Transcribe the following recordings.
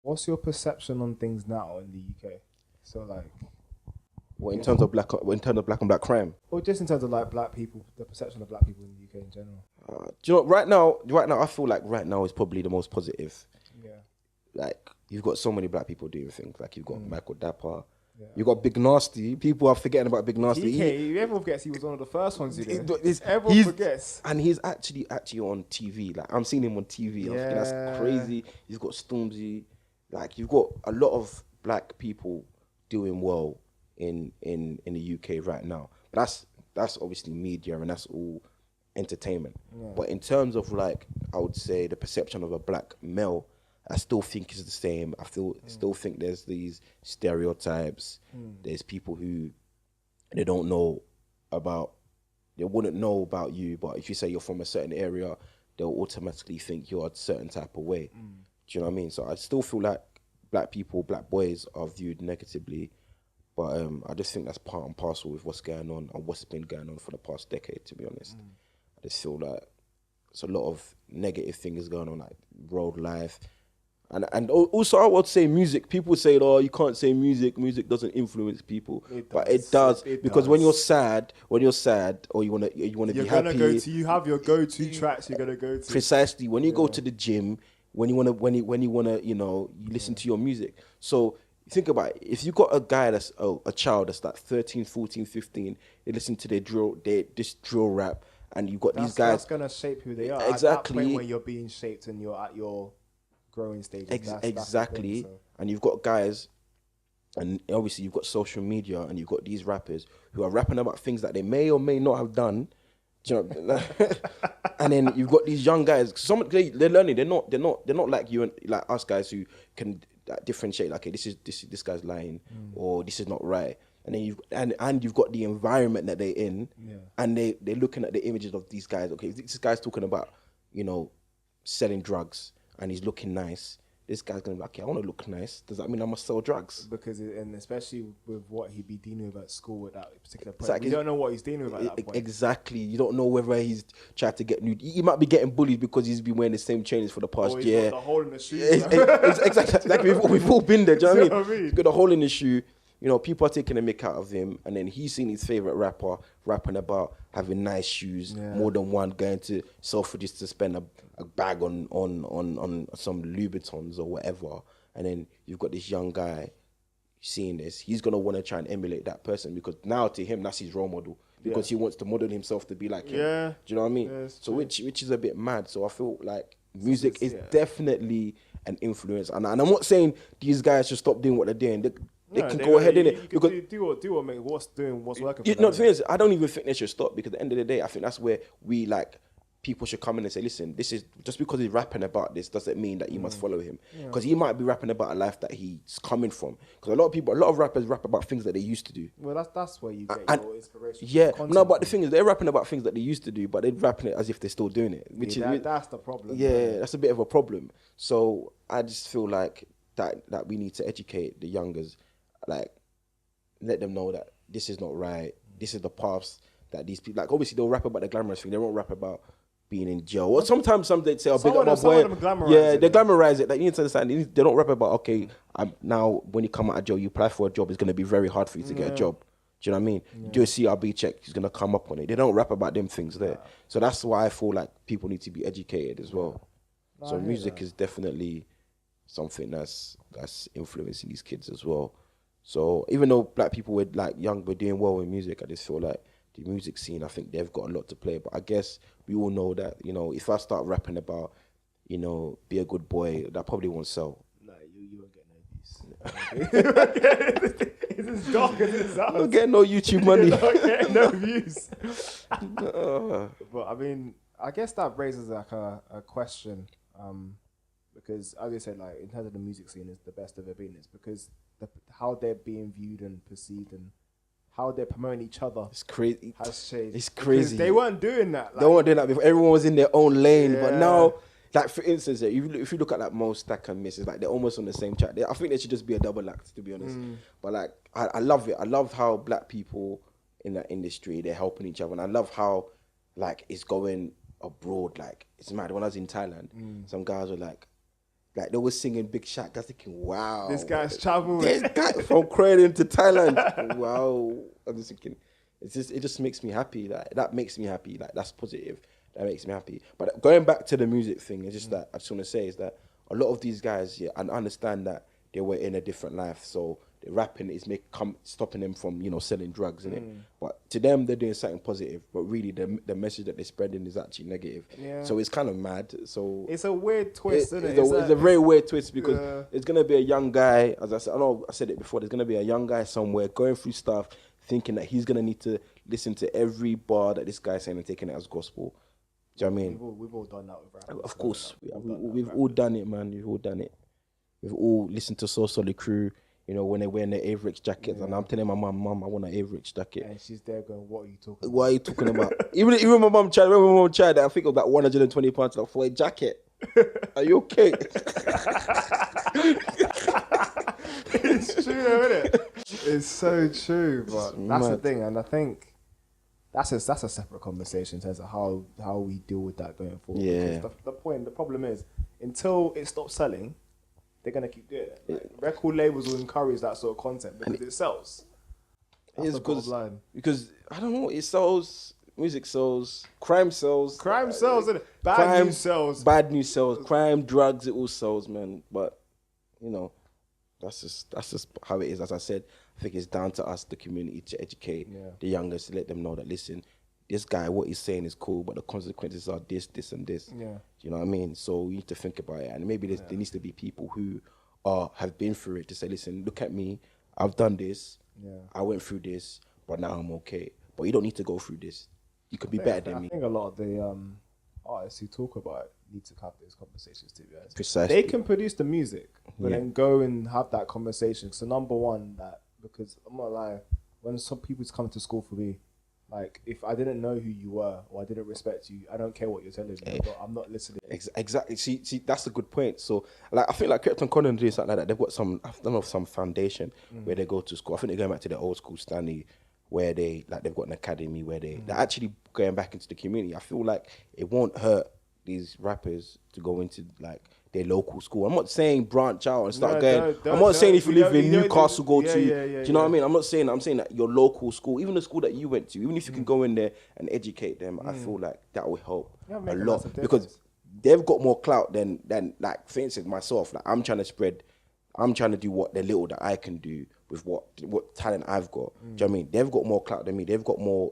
What's your perception on things now in the UK? So like, What in terms of black on black crime? or just in terms of like black people, the perception of black people in the UK in general. Do you know right now I feel like right now is probably the most positive. Yeah. Like you've got so many black people doing things. Like you've got Michael Dapper. Yeah. You got Big Nasty. People are forgetting about Big Nasty. Everyone forgets he was one of the first ones. Everyone forgets, and he's actually on TV. Like I'm seeing him on TV. I'm thinking that's crazy. He's got Stormzy. Like you've got a lot of black people doing well in the UK right now. But that's obviously media and that's all entertainment. Yeah. But in terms of like, I would say the perception of a black male, I still think is the same. I still think there's these stereotypes. There's people who they wouldn't know about you, but if you say you're from a certain area, they'll automatically think you're a certain type of way. Do you know what I mean? So I still feel like black boys are viewed negatively, but I just think that's part and parcel with what's going on and what's been going on for the past decade, to be honest. I just feel like there's a lot of negative things going on, like road life. And also I would say music. People say, oh, you can't say music doesn't influence people. But it does. Because when you're sad or you wanna be happy. You have your go-to tracks you're gonna go to. Precisely. When you go to the gym, when you wanna, you listen to your music. So think about it. If you got a guy that's a child that's like 13, 14, 15, they listen to this drill rap, and you've got these guys. That's gonna shape who they are. Exactly. At that point when you're being shaped and you're at your growing stages. Exactly. Thing, so. And you've got guys, and obviously you've got social media, and you've got these rappers who are rapping about things that they may or may not have done. Do you know? And then you've got these young guys. They're learning. They're not like you and like us guys who can differentiate. Like, okay, this guy's lying, or this is not right. And then you've got the environment that they're in, and they're looking at the images of these guys. Okay, this guy's talking about selling drugs, and he's looking nice. This guy's gonna be like, okay, I want to look nice. Does that mean I must sell drugs? Because, and especially with what he'd be dealing with at school at that particular point, exactly. You don't know what he's dealing with at that point. Exactly, you don't know whether he's tried to get new. He might be getting bullied because he's been wearing the same trainers for the past year. Got the hole in the shoe. Exactly, like we've all been there. Do you know what I mean? He's got a hole in the shoe. People are taking a mick out of him, and then he's seen his favorite rapper rapping about having nice shoes, more than one, going to Selfridges to spend a bag on some Louboutins or whatever. And then you've got this young guy seeing this. He's gonna want to try and emulate that person, because now to him that's his role model, because he wants to model himself to be like him. Do you know what I mean? Yeah, so which is a bit mad. So I feel like music is definitely an influence, and I'm not saying these guys should stop doing what they're doing. They can go ahead in it. Because do what's working. The thing is, I don't even think they should stop, because at the end of the day, I think that's where people should come in and say, listen, this is just because he's rapping about this doesn't mean that you must follow him, because he might be rapping about a life that he's coming from. Because a lot of rappers rap about things that they used to do. Well, that's where you get your inspiration. Yeah, no, but the thing is, they're rapping about things that they used to do, but they're rapping it as if they're still doing it, that's the problem. Yeah, that's a bit of a problem. So I just feel like that we need to educate the youngers. Like, let them know that this is not right. This is the paths that these people, like, obviously they'll rap about the glamorous thing. They won't rap about being in jail. Or sometimes some they say, oh, big up my boy. They glamorize it. Like, you need to understand, they don't rap about, okay, now when you come out of jail, you apply for a job, it's going to be very hard for you to get a job. Do you know what I mean? Do a CRB check, he's going to come up on it. They don't rap about them things there. So that's why I feel like people need to be educated as well. So music is definitely something that's influencing these kids as well. So even though black people were doing well in music, I just feel like the music scene, I think they've got a lot to play. But I guess we all know that, if I start rapping about, be a good boy, that probably won't sell. No, you won't get no views. It's as dark as it sounds. I don't get no YouTube money. You're not getting no views. But I mean, I guess that raises like a question, because as I said, like in terms of the music scene, it's the best ever been. It's because how they're being viewed and perceived, and how they're promoting each other. It's crazy. Has changed. It's crazy. Because they weren't doing that. They weren't doing that before. Everyone was in their own lane. But now, like for instance, if you look at like Mo Stack and Miss, it's like they're almost on the same track. I think they should just be a double act, to be honest. But like, I love it. I love how black people in that industry, they're helping each other. And I love how like it's going abroad. Like, it's mad. When I was in Thailand, some guys were like Like they were singing Big Shaq. I was thinking, wow, This guy's traveled. this guy from Croydon to Thailand. Wow, I'm just thinking, it just makes me happy. Like that makes me happy. Like that's positive. That makes me happy. But going back to the music thing, it's just that I just want to say is that a lot of these guys, yeah, I understand that they were in a different life, so the rapping is stopping them from selling drugs, innit? But to them, they're doing something positive. But really, the message that they're spreading is actually negative. Yeah. So it's kind of mad. So It's a weird twist, isn't it? it's a very weird twist because there's gonna be a young guy, as I said, I know I said it before. There's gonna be a young guy somewhere going through stuff, thinking that he's gonna need to listen to every bar that this guy's saying and taking it as gospel. Do you know what I mean? We've all done that with rap. Of course, we've all done it, man. We've all done it. We've all listened to So Solid Crew, when they're wearing their Averix jackets, and I'm telling my mum, I want an Averix jacket. And she's there going, "What are you talking about? What are you talking about?" even my mum tried. Remember my mum tried that? I think it was like £120 like, for a jacket. Are you okay? It's true, isn't it? It's so true, but that's the thing, and I think that's a separate conversation in terms of how we deal with that going forward. Yeah. Because the problem is, until it stops selling, they're gonna keep doing it. Like, record labels will encourage that sort of content because it sells. That's the bottom line. Because I don't know, it sells. Music sells. Crime sells. Crime sells, isn't it? Bad news sells. Bad news sells. Crime, drugs, it all sells, man. But that's just how it is. As I said, I think it's down to us, the community, to educate the youngest, to let them know that, listen, this guy, what he's saying is cool, but the consequences are this, and this. Yeah. Do you know what I mean? So you need to think about it, and maybe there needs to be people who have been through it to say, listen, look at me, I've done this, I went through this, but now I'm okay. But you don't need to go through this. You could be better than me. I think a lot of the artists who talk about it need to have those conversations, to be honest. Precisely. They can produce the music, but then go and have that conversation. So number one, because I'm not lying, when some people's come to school for me, like, if I didn't know who you were or I didn't respect you, I don't care what you're telling me, but I'm not listening. Exactly. See, that's a good point. So, like, I think like Krypton Conan doing something like that. They've got some foundation where they go to school. I think they're going back to the old school Stanley, where they've got an academy where they're actually going back into the community. I feel like it won't hurt these rappers to go into like their local school. I'm not saying branch out and start going. I'm not saying if you live in Newcastle, go to. Do you know what I mean? I'm saying that your local school, even the school that you went to, even if you can go in there and educate them, I feel like that will help a lot because they've got more clout than like, for instance, myself. Like, I'm trying to do what the little that I can do with what talent I've got. Do you know what I mean? They've got more clout than me. They've got more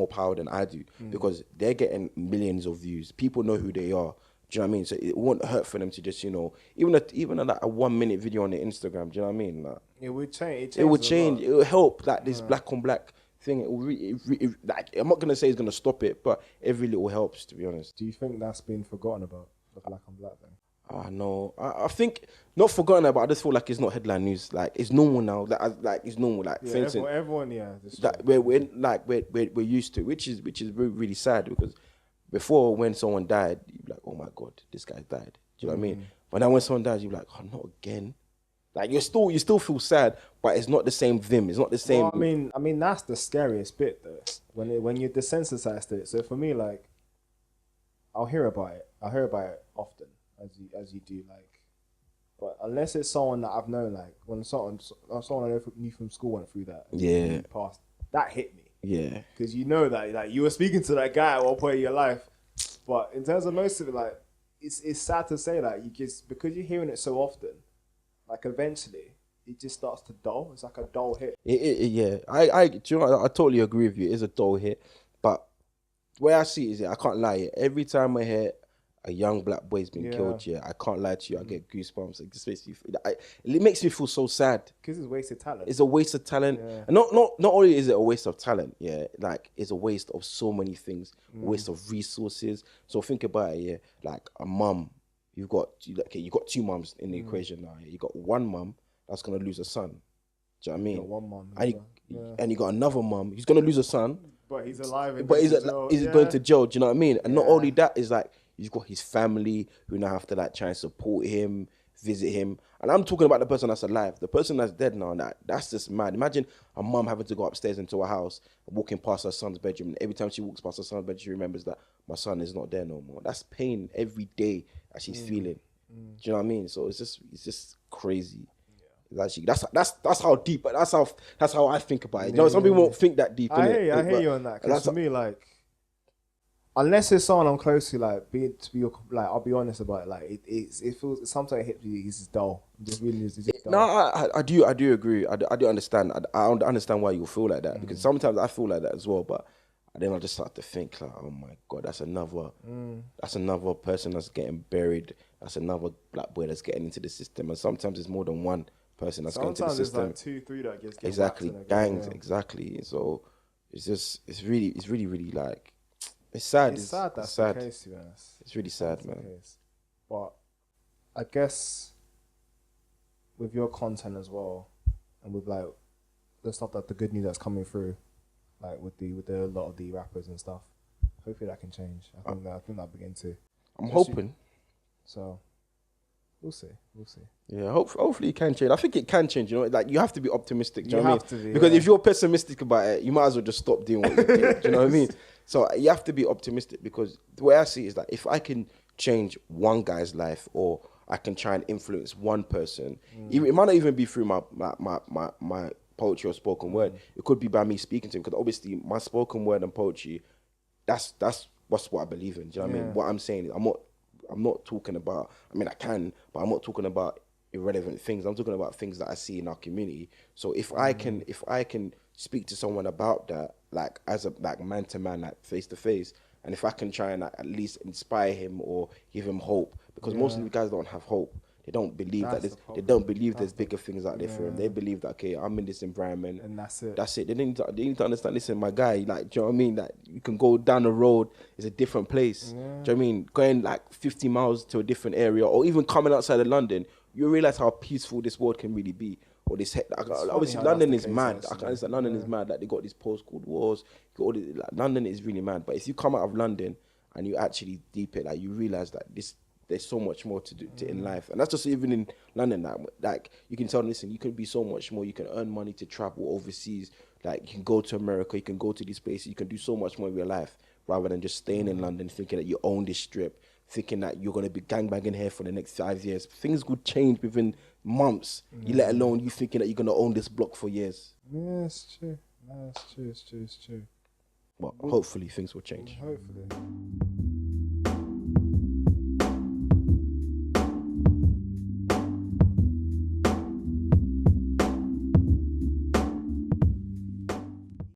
power than I do because they're getting millions of views. People know who they are. Do you know what I mean? So it won't hurt for them to just, even like a 1 minute video on their Instagram. Do you know what I mean? Like, it would change. It would change. It will help. Like this black on black thing. It will like, I'm not gonna say it's gonna stop it, but every little helps. To be honest. Do you think that's been forgotten about, the black on black thing? No, I think not forgotten about. I just feel like it's not headline news. Like, it's normal now. Like it's normal. Like, for instance, everyone, that we're used to, which is really, really sad because before, when someone died, you'd be like, oh my god, this guy died. Do you know what I mean? But now when someone dies, you're like, oh, not again. Like, you still feel sad, but it's not the same vim. It's not the same. Well, I mean that's the scariest bit though. When you're desensitized to it. So for me, like, I'll hear about it often. As you do, like, but unless it's someone that I've known, like when someone I knew from school went through that, past, that hit me, because that like you were speaking to that guy at one point in your life. But in terms of most of it, like, it's sad to say that because you're hearing it so often, like, eventually it just starts to dull. It's like a dull hit. I do you know, I totally agree with you. It is a dull hit, but the way I see it is, I can't lie. Every time I hear a young black boy's been killed, I can't lie to you, I get goosebumps. It makes me feel so sad. Because it's wasted talent. It's a waste of talent. And not only is it a waste of talent, like, it's a waste of so many things, a waste of resources. So think about it, like a mum. You got two mums in the equation now. You got one mum that's going to lose a son. Do you know what I mean? You got one mum. And you got another mum who's going to lose a son. But he's alive. But he's going to jail. Do you know what I mean? And not only that, is like, he's got his family who now have to like try and support him, visit him. And I'm talking about the person that's alive. The person that's dead now, that's just mad. Imagine a mum having to go upstairs into a house, walking past her son's bedroom. And every time she walks past her son's bedroom, she remembers that my son is not there no more. That's pain every day that she's feeling. Do you know what I mean? So it's just crazy. It's actually that's how deep, but that's how I think about it. You know, some people won't think that deep. I hear you on that. Because for me, like, unless it's someone I'm close to, like, I'll be honest about it. Like, it feels sometimes it hits me. It's just dull. It just really is. It's just dull. No, I do agree. I do understand. I understand why you feel like that because sometimes I feel like that as well. But then I just start to think like, oh my god, that's another person that's getting buried. That's another black boy that's getting into the system. And sometimes it's more than one person that's getting into the system. Sometimes it's like 2, 3 that gets exactly gangs. Exactly. So it's really like. It's sad. It's sad that's sad. the case, to be honest. It's really sad, man. But I guess with your content as well, and with like the stuff that the good news that's coming through, like with a lot of the rappers and stuff, hopefully that can change. I think that'll begin to. I'm hoping. So we'll see. Yeah, hopefully it can change. I think it can change. You know, like you have to be optimistic. Do you know what I mean? Be, because if you're pessimistic about it, you might as well just stop doing what you're doing. Do you know what I mean? So you have to be optimistic because the way I see it is that if I can change one guy's life or I can try and influence one person, even, it might not even be through my poetry or spoken word. It could be by me speaking to him because obviously my spoken word and poetry, that's what I believe in. Do you know what I mean? What I'm saying is I'm not talking about, I mean I can, but I'm not talking about irrelevant things. I'm talking about things that I see in our community. So if I can speak to someone about that, like as a like man to man, like face to face, and if I can try and like, at least inspire him or give him hope, because most of the guys don't have hope. They don't believe there's bigger things out there for them. They believe that okay, I'm in this environment and that's it. They need to understand. Listen, my guy, like, do you know what I mean? That you can go down the road, it's a different place. Do you know what I mean? Going like 50 miles to a different area, or even coming outside of London, you realize how peaceful this world can really be. Or this, obviously, London is mad. I can understand London is mad. Like they got these postcode wars. Like, London is really mad. But if you come out of London and you actually deep it, like you realize that there's so much more to do in life, and that's just even in London. Like you can tell, listen, you can be so much more. You can earn money to travel overseas. Like you can go to America. You can go to these places. You can do so much more in your life rather than just staying in London, thinking that you own this strip, thinking that you're gonna be gangbanging here for the next 5 years. Things could change within months. You let alone you thinking that you're gonna own this block for years. Yeah, it's true. It's true. Well, hopefully things will change. Hopefully.